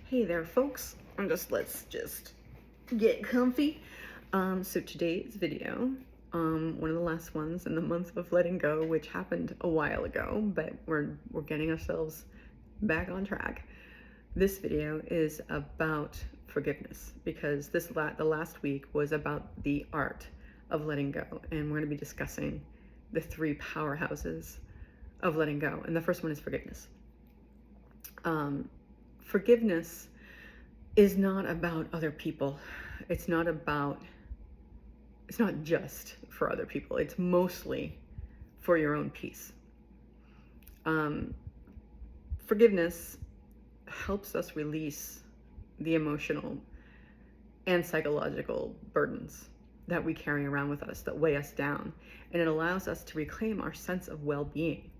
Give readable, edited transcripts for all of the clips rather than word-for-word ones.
Hey there, folks. Let's just get comfy. So today's video, one of the last ones in the month of letting go, which happened a while ago, but we're getting ourselves back on track. This video is about forgiveness because the last week was about the art of letting go, and we're going to be discussing the three powerhouses of letting go, and the first one is forgiveness. Forgiveness is not about other people. It's not just for other people. It's mostly for your own peace. Forgiveness helps us release the emotional and psychological burdens that we carry around with us that weigh us down, and it allows us to reclaim our sense of well-being.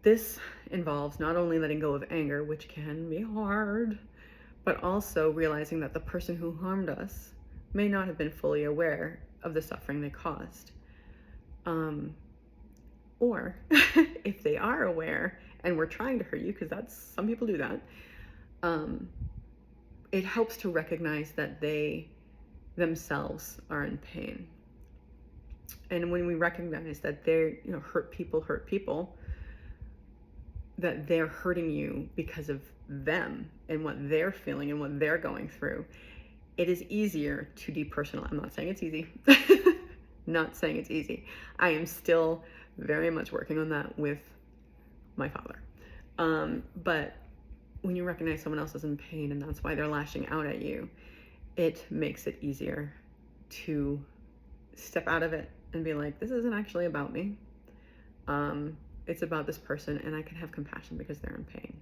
This involves not only letting go of anger, which can be hard, but also realizing that the person who harmed us may not have been fully aware of the suffering they caused. Or if they are aware and we're trying to hurt you, because some people do that, it helps to recognize that they themselves are in pain. And when we recognize that hurt people, that they're hurting you because of them and what they're feeling and what they're going through, it is easier to depersonalize. I'm not saying it's easy. Not saying it's easy. I am still very much working on that with my father. But when you recognize someone else is in pain and that's why they're lashing out at you, it makes it easier to step out of it and be like, this isn't actually about me. It's about this person, and I can have compassion because they're in pain.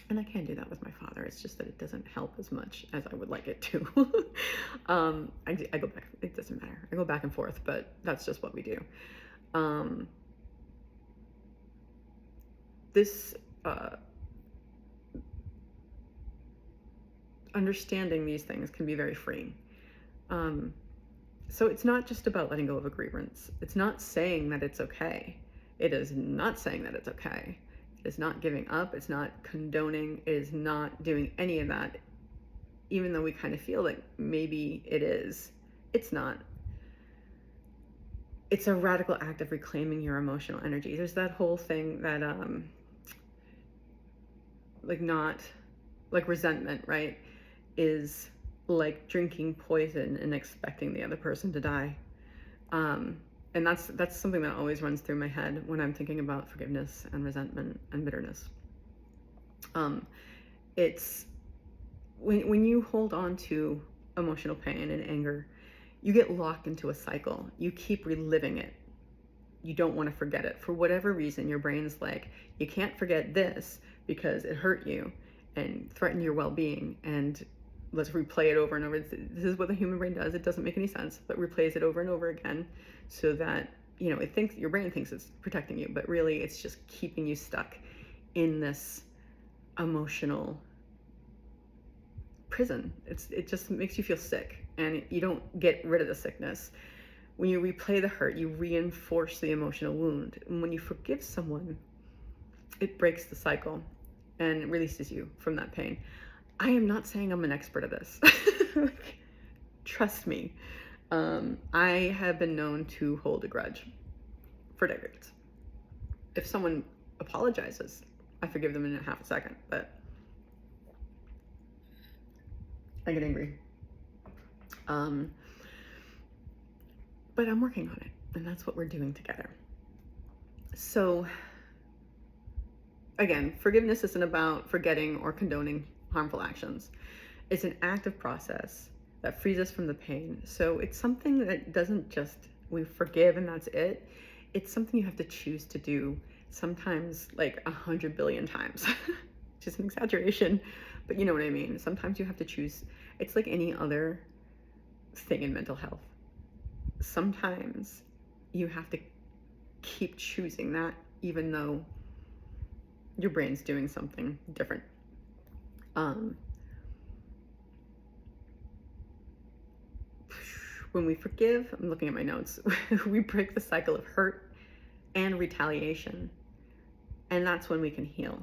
And I can do that with my father. It's just that it doesn't help as much as I would like it to. I go back. It doesn't matter. I go back and forth, but that's just what we do. Understanding these things can be very freeing. So it's not just about letting go of a grievance. It's not saying that it's okay. It is not saying that it's okay. It is not giving up. It's not condoning. It is not doing any of that. Even though we kind of feel like maybe it is, it's not. It's a radical act of reclaiming your emotional energy. There's that whole thing that, resentment, right, is like drinking poison and expecting the other person to die. And that's something that always runs through my head when I'm thinking about forgiveness and resentment and bitterness. It's when you hold on to emotional pain and anger, you get locked into a cycle. You keep reliving it. You don't want to forget it. For whatever reason, your brain's like, you can't forget this because it hurt you and threatened your well-being, and let's replay it over and over. This is what the human brain does. It doesn't make any sense, but replays it over and over again so that, your brain thinks it's protecting you, but really it's just keeping you stuck in this emotional prison. It just makes you feel sick, and you don't get rid of the sickness. When you replay the hurt, you reinforce the emotional wound. And when you forgive someone, it breaks the cycle and releases you from that pain. I am not saying I'm an expert at this. Trust me. I have been known to hold a grudge for decades. If someone apologizes, I forgive them in a half a second, but I get angry. But I'm working on it, and that's what we're doing together. So, again, forgiveness isn't about forgetting or condoning harmful actions. It's an active process that frees us from the pain. So it's something that doesn't just, we forgive and that's it. It's something you have to choose to do, sometimes like 100 billion times. Just an exaggeration, but you know what I mean. Sometimes you have to choose. It's like any other thing in mental health. Sometimes you have to keep choosing that, even though your brain's doing something different. When we forgive, I'm looking at my notes, we break the cycle of hurt and retaliation, and that's when we can heal.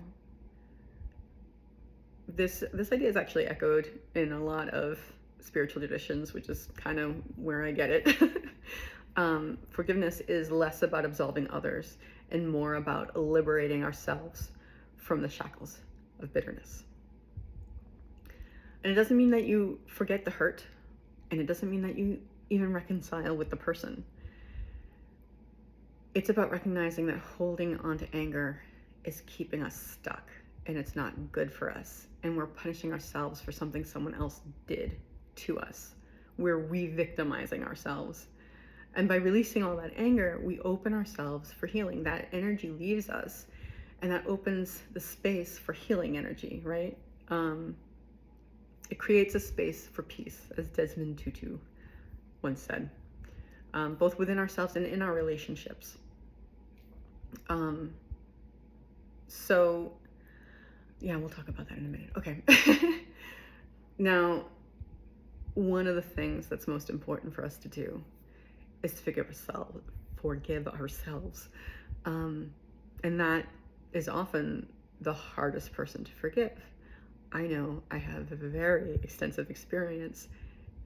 this idea is actually echoed in a lot of spiritual traditions, which is kind of where I get it. Forgiveness is less about absolving others and more about liberating ourselves from the shackles of bitterness. And it doesn't mean that you forget the hurt, and it doesn't mean that you even reconcile with the person. It's about recognizing that holding on to anger is keeping us stuck, and it's not good for us. And we're punishing ourselves for something someone else did to us. We're re-victimizing ourselves. And by releasing all that anger, we open ourselves for healing. That energy leaves us, and that opens the space for healing energy, right? It creates a space for peace, as Desmond Tutu once said, both within ourselves and in our relationships. So, yeah, we'll talk about that in a minute. Okay. Now, one of the things that's most important for us to do is to forgive ourselves. And that is often the hardest person to forgive. I know I have a very extensive experience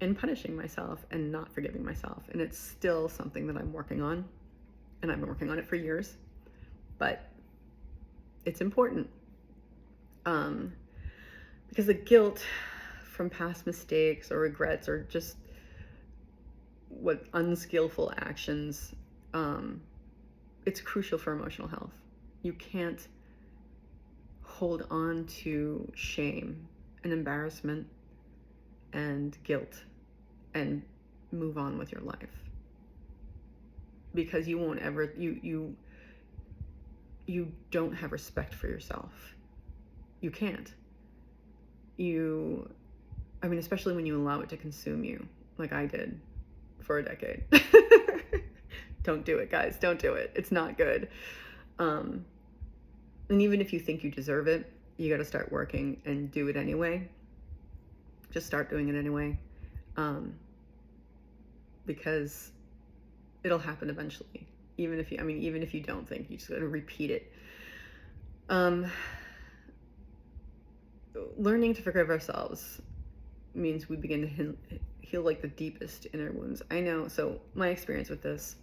in punishing myself and not forgiving myself. And it's still something that I'm working on. And I've been working on it for years. But it's important. Because the guilt from past mistakes or regrets or just what unskillful actions, it's crucial for emotional health. You can't hold on to shame and embarrassment and guilt and move on with your life, because you won't ever, you don't have respect for yourself. You can't. Especially when you allow it to consume you, like I did for a decade. Don't do it, guys. Don't do it. It's not good. And even if you think you deserve it, you got to start working and do it anyway. Just start doing it anyway. Because it'll happen eventually. Even if you don't think, you just got to repeat it. Learning to forgive ourselves means we begin to heal like the deepest inner wounds. I know. So my experience with this,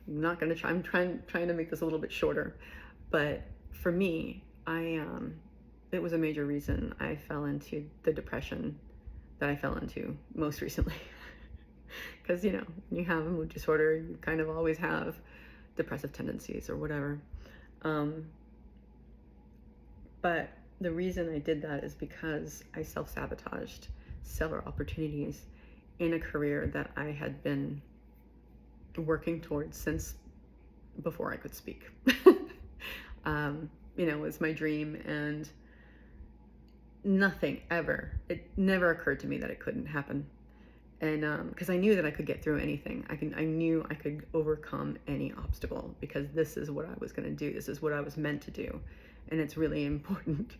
I'm trying to make this a little bit shorter, but for me, it was a major reason I fell into the depression that I fell into most recently. Because, when you have a mood disorder, you kind of always have depressive tendencies or whatever. But the reason I did that is because I self-sabotaged several opportunities in a career that I had been working towards since before I could speak. It was my dream, and it never occurred to me that it couldn't happen. And because I knew that I could get through anything. I knew I could overcome any obstacle, because this is what I was going to do. This is what I was meant to do. And it's really important.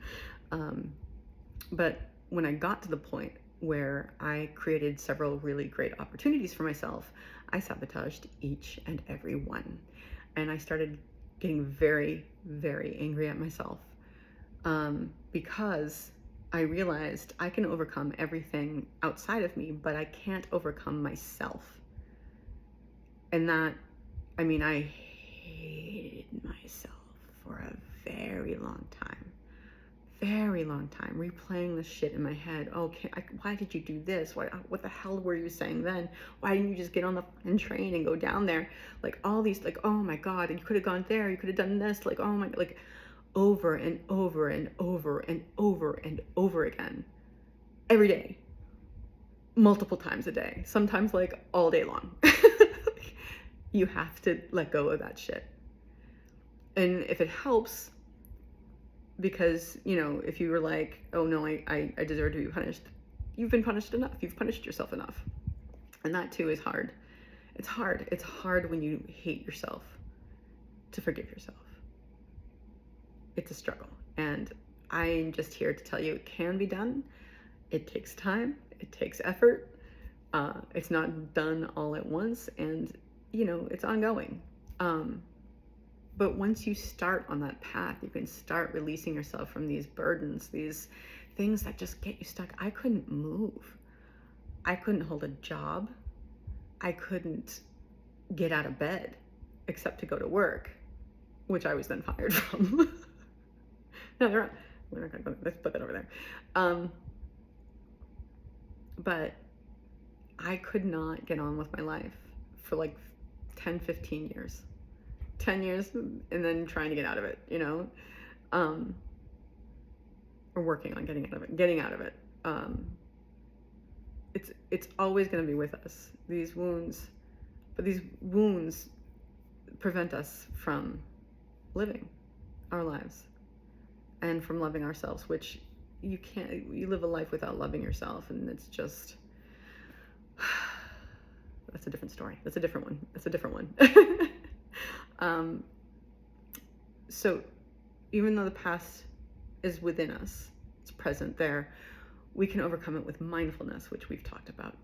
But when I got to the point where I created several really great opportunities for myself, I sabotaged each and every one. And I started getting very, very angry at myself, because I realized I can overcome everything outside of me, but I can't overcome myself. And that, I hated myself for a very long time, replaying the shit in my head. Why did you do this? What the hell were you saying then? Why didn't you just get on the fucking train and go down there? Like all these, like, oh my God, you could have gone there, you could have done this, like, oh my, like over and over and over and over and over again, every day, multiple times a day, sometimes like all day long. You have to let go of that shit. And if it helps, because, if you were like, oh no, I deserve to be punished, you've been punished enough. You've punished yourself enough. And that too is hard. It's hard. It's hard when you hate yourself to forgive yourself. It's a struggle. And I'm just here to tell you it can be done. It takes time. It takes effort. It's not done all at once. And, it's ongoing. But once you start on that path, you can start releasing yourself from these burdens, these things that just get you stuck. I couldn't move. I couldn't hold a job. I couldn't get out of bed except to go to work, which I was then fired from. No, we're not going to go, let's put that over there. But I could not get on with my life for like 10, 15 years. 10 years and then trying to get out of it, you know, or working on getting out of it. It's always going to be with us, these wounds, but these wounds prevent us from living our lives and from loving ourselves, which you live a life without loving yourself, and it's just, that's a different story. That's a different one. So even though the past is within us, it's present there, we can overcome it with mindfulness, which we've talked about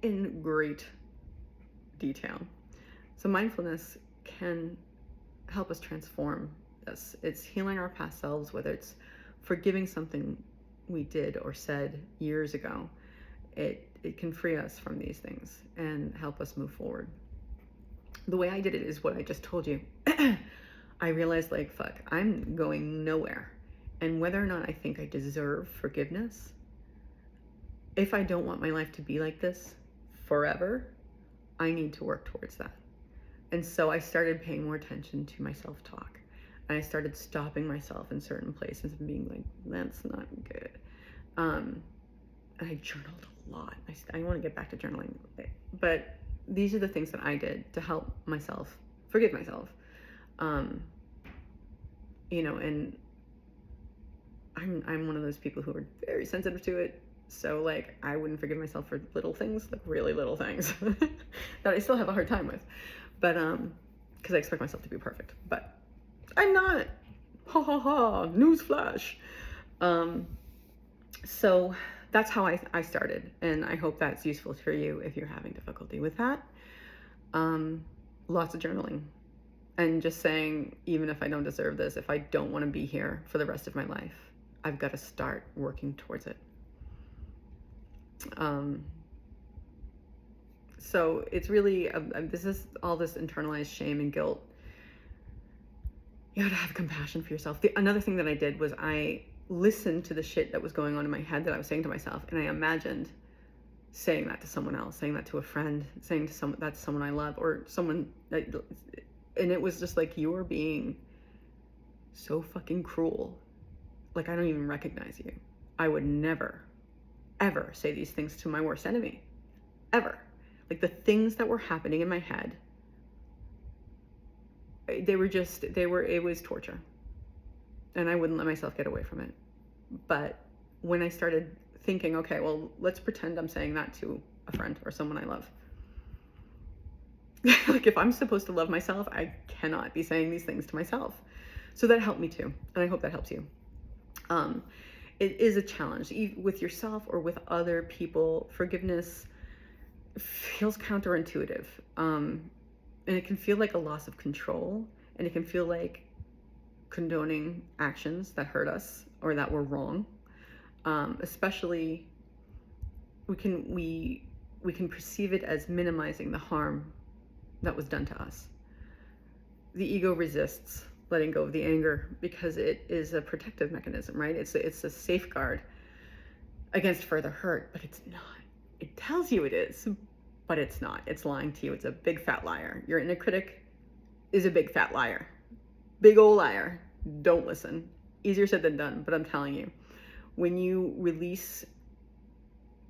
in great detail. So mindfulness can help us transform this. It's healing our past selves, whether it's forgiving something we did or said years ago. It can free us from these things and help us move forward. The way I did it is what I just told you. I realized, like, fuck, I'm going nowhere. And whether or not I think I deserve forgiveness, if I don't want my life to be like this forever, I need to work towards that. And so I started paying more attention to my self-talk. And I started stopping myself in certain places and being like, that's not good. And I journaled a lot. I want to get back to journaling. But these are the things that I did to help myself forgive myself. You know, and I'm one of those people who are very sensitive to it. So like, I wouldn't forgive myself for little things, like really little things that I still have a hard time with. But, cause I expect myself to be perfect, but I'm not. Ha ha ha, newsflash. So that's how I started. And I hope that's useful for you if you're having difficulty with that. Lots of journaling. And just saying, even if I don't deserve this, if I don't want to be here for the rest of my life, I've got to start working towards it. So it's really, this is all this internalized shame and guilt. You gotta have compassion for yourself. Another thing that I did was I listened to the shit that was going on in my head that I was saying to myself, and I imagined saying that to someone else, saying that to a friend, saying to someone, that's someone I love, or someone that, and it was just like, you're being so fucking cruel. Like, I don't even recognize you. I would never, ever say these things to my worst enemy. Ever. Like, the things that were happening in my head, it was torture. And I wouldn't let myself get away from it. But when I started thinking, okay, well, let's pretend I'm saying that to a friend or someone I love. Like, if I'm supposed to love myself, I cannot be saying these things to myself. So that helped me too. And I hope that helps you. It is a challenge with yourself or with other people. Forgiveness feels counterintuitive. And it can feel like a loss of control. And it can feel like condoning actions that hurt us or that were wrong. Especially, we can perceive it as minimizing the harm that was done to us. The ego resists letting go of the anger because it is a protective mechanism, right? It's a safeguard against further hurt, but it's not. It tells you it is, but it's not. It's lying to you. It's a big fat liar. Your inner critic is a big fat liar. Big old liar. Don't listen. Easier said than done, but I'm telling you, when you release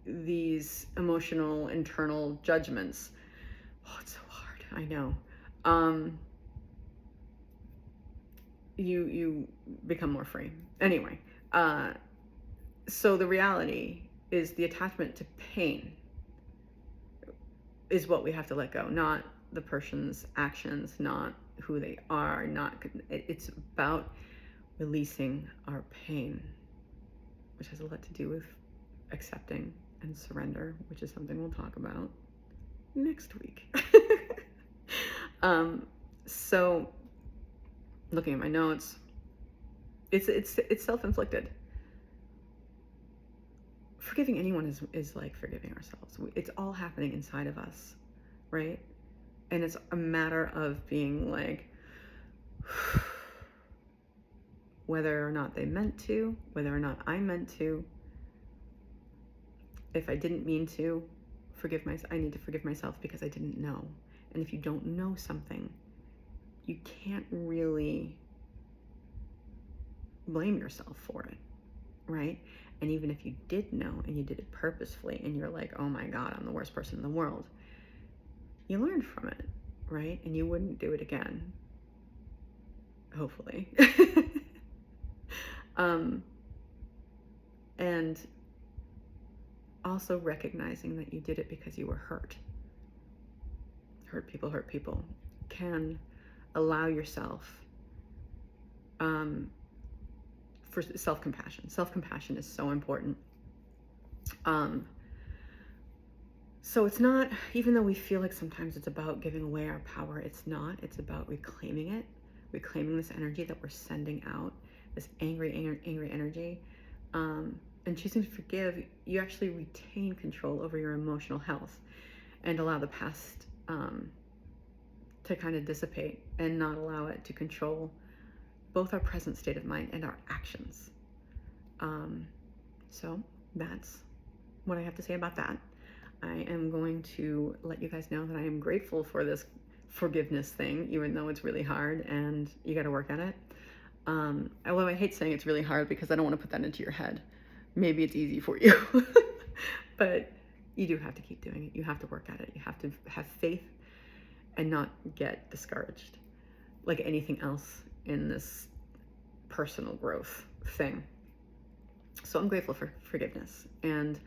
these emotional internal judgments, oh, it's so hard. I know. You become more free. Anyway, so the reality is the attachment to pain is what we have to let go, not the person's actions, not who they are, it's about releasing our pain, which has a lot to do with accepting and surrender, which is something we'll talk about next week. So looking at my notes. It's self-inflicted. Forgiving anyone is like forgiving ourselves. It's all happening inside of us, right? And it's a matter of being like, whether or not they meant to, whether or not I meant to. If I didn't mean to forgive myself, I need to forgive myself because I didn't know. And if you don't know something, you can't really blame yourself for it, right? And even if you did know and you did it purposefully and you're like, oh my God, I'm the worst person in the world, you learned from it, right? And you wouldn't do it again, hopefully. And also recognizing that you did it because you were hurt. Hurt people can allow yourself for self-compassion. Self-compassion is so important. So it's not, even though we feel like sometimes it's about giving away our power, it's not. It's about reclaiming it, reclaiming this energy that we're sending out, this angry energy. And choosing to forgive, you actually retain control over your emotional health and allow the past to kind of dissipate and not allow it to control both our present state of mind and our actions. So that's what I have to say about that. I am going to let you guys know that I am grateful for this forgiveness thing, even though it's really hard and you got to work at it. Although I hate saying it's really hard because I don't want to put that into your head. Maybe it's easy for you, but you do have to keep doing it. You have to work at it. You have to have faith and not get discouraged like anything else in this personal growth thing. So I'm grateful for forgiveness. And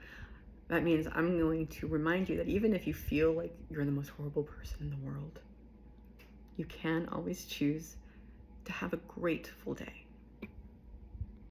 that means I'm going to remind you that even if you feel like you're the most horrible person in the world, you can always choose to have a grateful day.